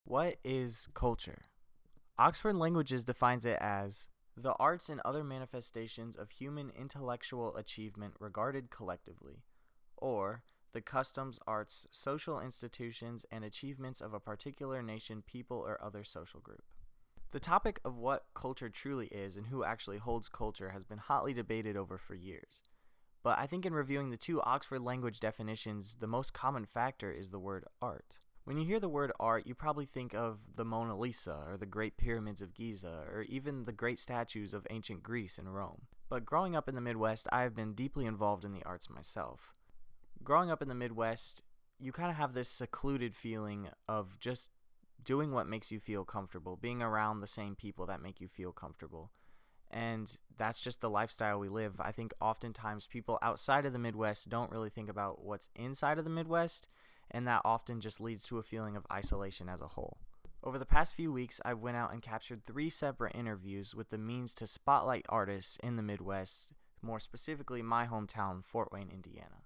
What is culture? Oxford Languages defines it as the arts and other manifestations of human intellectual achievement regarded collectively, or the customs, arts, social institutions, and achievements of a particular nation, people, or other social group. The topic of what culture truly is and who actually holds culture has been hotly debated over for years. But I think in reviewing the two Oxford language definitions, the most common factor is the word art. When you hear the word art, you probably think of the Mona Lisa, or the Great Pyramids of Giza, or even the great statues of ancient Greece and Rome. But growing up in the Midwest, I have been deeply involved in the arts myself. Growing up in the Midwest, you kind of have this secluded feeling of just doing what makes you feel comfortable, being around the same people that make you feel comfortable. And that's just the lifestyle we live. I think oftentimes people outside of the Midwest don't really think about what's inside of the Midwest, and that often just leads to a feeling of isolation as a whole. Over the past few weeks, I went out and captured 3 separate interviews with the means to spotlight artists in the Midwest, more specifically my hometown, Fort Wayne, Indiana.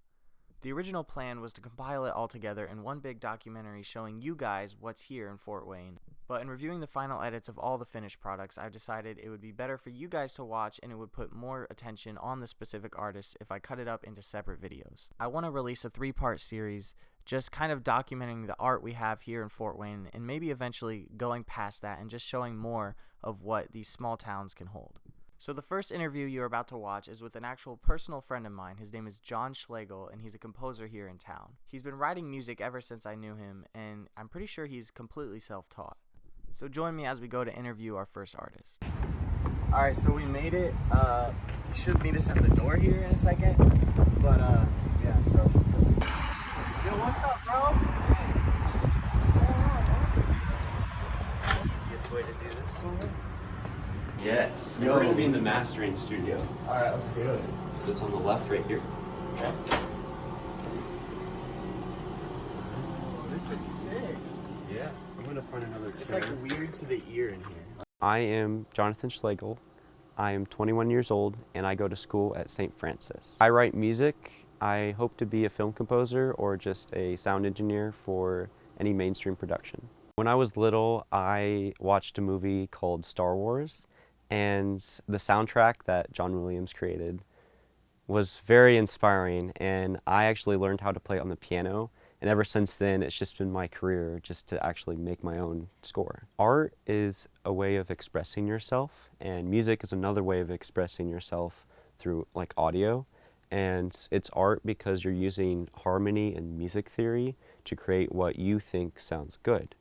The original plan was to compile it all together in one big documentary showing you guys what's here in Fort Wayne, but in reviewing the final edits of all the finished products, I decided it would be better for you guys to watch and it would put more attention on the specific artists if I cut it up into separate videos. I want to release a 3-part series just kind of documenting the art we have here in Fort Wayne and maybe eventually going past that and just showing more of what these small towns can hold. So the first interview you're about to watch is with an actual personal friend of mine. His name is Jonathon Schlegal, and he's a composer here in town. He's been writing music ever since I knew him, and I'm pretty sure he's completely self-taught. So join me as we go to interview our first artist. Alright, so we made it. He should meet us at the door here in a second. But, yeah, so let's go. Yo, what's up, bro? Easiest way to do this. Yes. We're going to be in the mastering studio. Alright, let's do it. So it's on the left right here. Okay. This is sick. Yeah. I'm going to find another chair. It's like weird to the ear in here. I am Jonathon Schlegal. I am 21 years old and I go to school at St. Francis. I write music. I hope to be a film composer or just a sound engineer for any mainstream production. When I was little, I watched a movie called Star Wars, and the soundtrack that John Williams created was very inspiring, and I actually learned how to play on the piano, and ever since then it's just been my career just to actually make my own score. Art is a way of expressing yourself, and music is another way of expressing yourself through like audio, and it's art because you're using harmony and music theory to create what you think sounds good.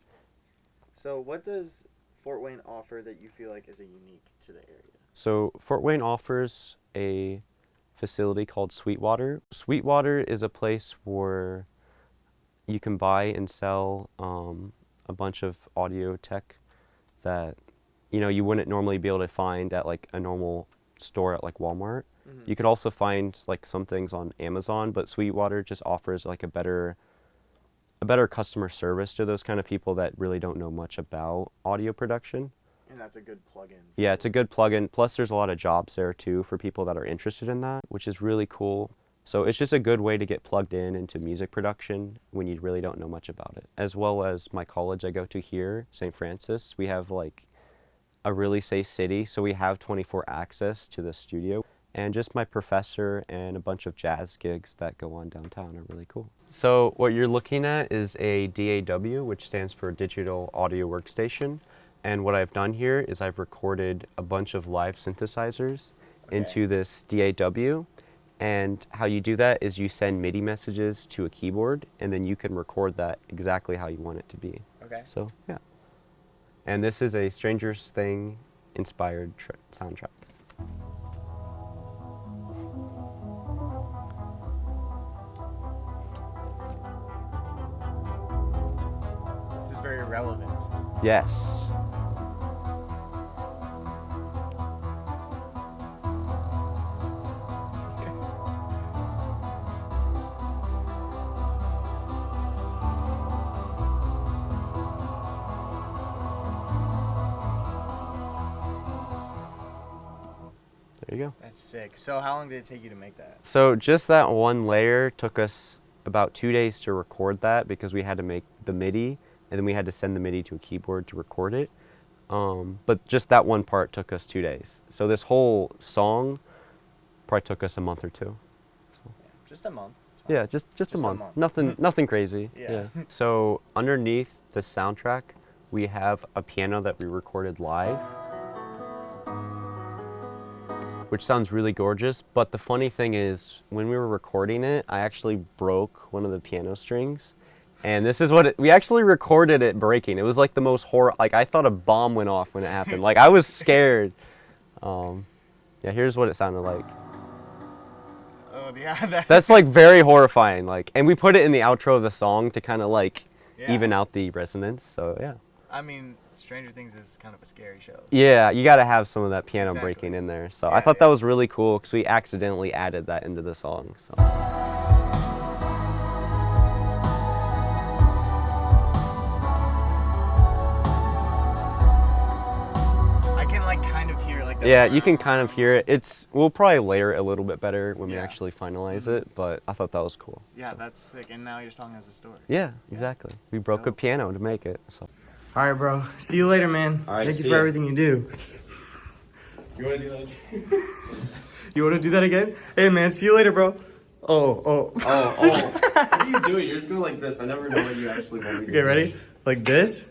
So what does Fort Wayne offer that you feel like is a unique to the area? So Fort Wayne offers a facility called Sweetwater. Sweetwater is a place where you can buy and sell a bunch of audio tech that you wouldn't normally be able to find at like a normal store at like Walmart. Mm-hmm. You could also find like some things on Amazon, but Sweetwater just offers like a better customer service to those kind of people that really don't know much about audio production. And that's a good plug-in. Yeah, it's a good plug-in. Plus there's a lot of jobs there too for people that are interested in that, which is really cool. So it's just a good way to get plugged in into music production when you really don't know much about it. As well as my college I go to here, St. Francis, we have like a really safe city, so we have 24 access to the studio. And just my professor and a bunch of jazz gigs that go on downtown are really cool. So what you're looking at is a DAW, which stands for Digital Audio Workstation. And what I've done here is I've recorded a bunch of live synthesizers into this DAW. And how you do that is you send MIDI messages to a keyboard, and then you can record that exactly how you want it to be. Okay. So, yeah. And this is a Stranger Things inspired soundtrack. This is very relevant. Yes. There you go. That's sick. So how long did it take you to make that? So just that one layer took us about 2 days to record that because we had to make the MIDI and then we had to send the MIDI to a keyboard to record it. But just that one part took us 2 days. So this whole song probably took us a month or two. So. Just a month. Yeah, just a month. Nothing crazy. Yeah. So underneath the soundtrack, we have a piano that we recorded live, which sounds really gorgeous. But the funny thing is, when we were recording it, I actually broke one of the piano strings. And this is what we actually recorded it breaking. It was like the most like I thought a bomb went off when it happened. Like I was scared. Yeah, here's what it sounded like. Oh yeah. That's like very horrifying. Like, and we put it in the outro of the song to kind of like even out the resonance. So yeah. I mean, Stranger Things is kind of a scary show. So. Yeah, you got to have some of that piano breaking in there. So I thought that was really cool because we accidentally added that into the song. So. Yeah, you can kind of hear it. We'll probably layer it a little bit better when we actually finalize it, but I thought that was cool. Yeah, that's sick. And now your song has a story. Yeah, exactly. We broke a piano to make it. So. All right, bro. See you later, man. All right, Thank you for everything you do. You want to do that? You want to do that again? Hey, man. See you later, bro. Oh. What are you doing? You're just going like this. I never know what you actually want me to do. Okay, ready? Like this?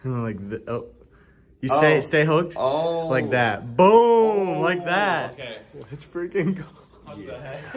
And then like this. Oh. You stay hooked? Oh. Like that. Boom! Like that. Okay. Let's freaking go. What the heck?